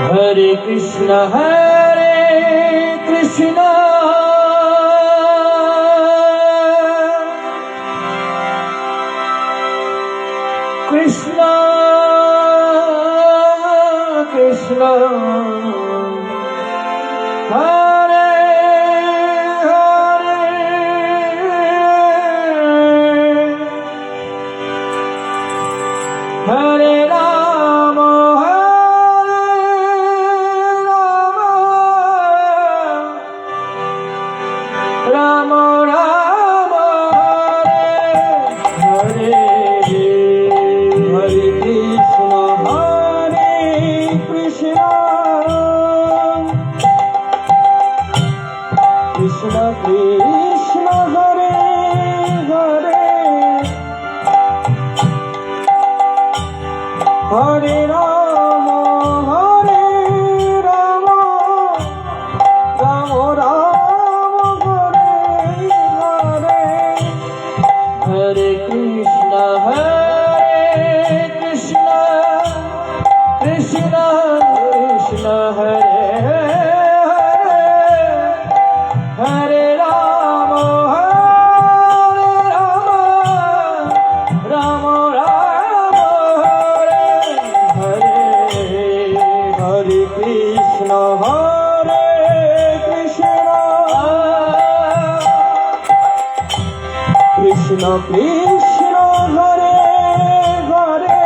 Hare Krishna Krishna Krishna Krishna Hare Hare Hare Ram Ram Ram Hare Hare Krishna Krishna Krishna Hare Hare Hare Ram Ram Ram Hare Hare Hare Krishna Krishna Krishna Hare Hare Ram Ram Ram Hare Hare Hare Krishna Krishna Krishna Hare Hare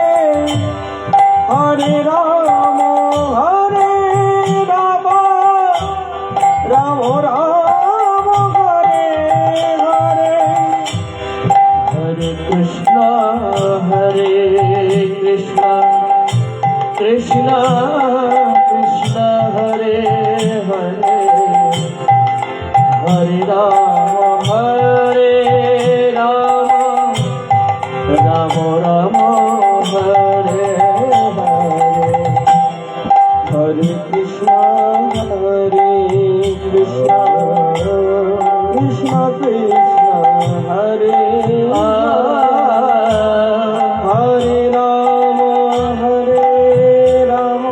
Hare Ram Ram Ram Hare Hare Hare Krishna Krishna Krishna Hare Hare Hare Ram Ram Ram Hare Hare Hare Krishna Krishna Krishna Hare Hare Ram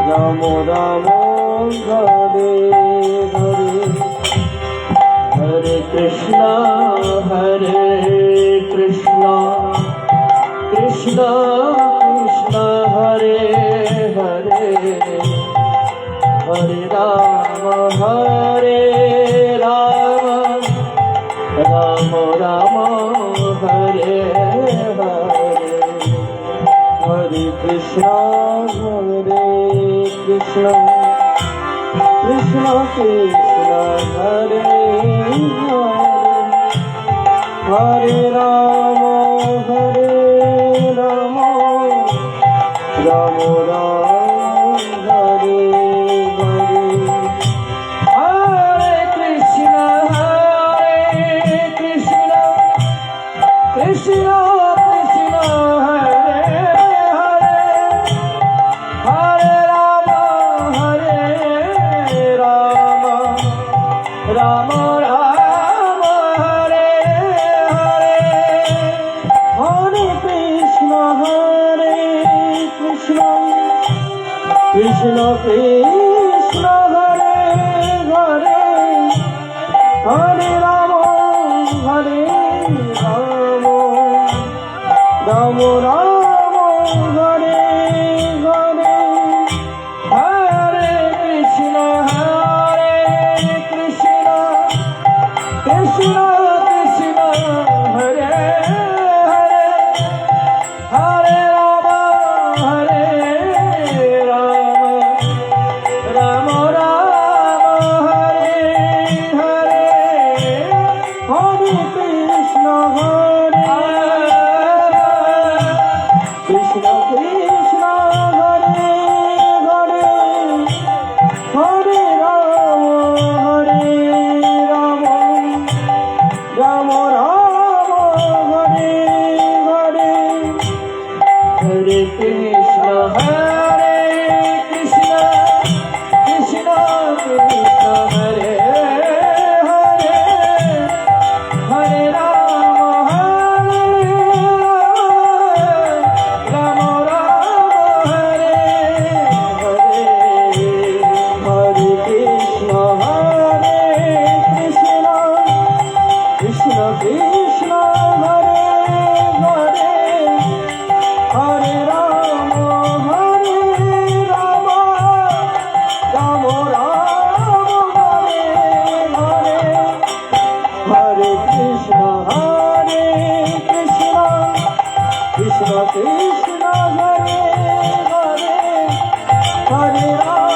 Ram Ram Hare Hare Hare Krishna Krishna Krishna Hare Hare Hare Ram Ram Ram Hare Hare Hare Krishna Krishna Hare Hare Hare Ram Ram Hare Hare Hare Krishna Krishna Hare Hare Hare Ram Ram Ram Hare Hare Hare Krishna Krishna Krishna Hare Hare Hare Ram Ram Ram Hare Hare Hare Krishna Krishna Hare Hare Hare Ram Ram Ram Hare Hare Hare Krishna Krishna Hare Hare Hare Ram Ram Ram Hare Hare Hare Krishna Krishna Hare Hare Hare Ram Ram Hare Krishna Krishna Hare Hare Hare Ram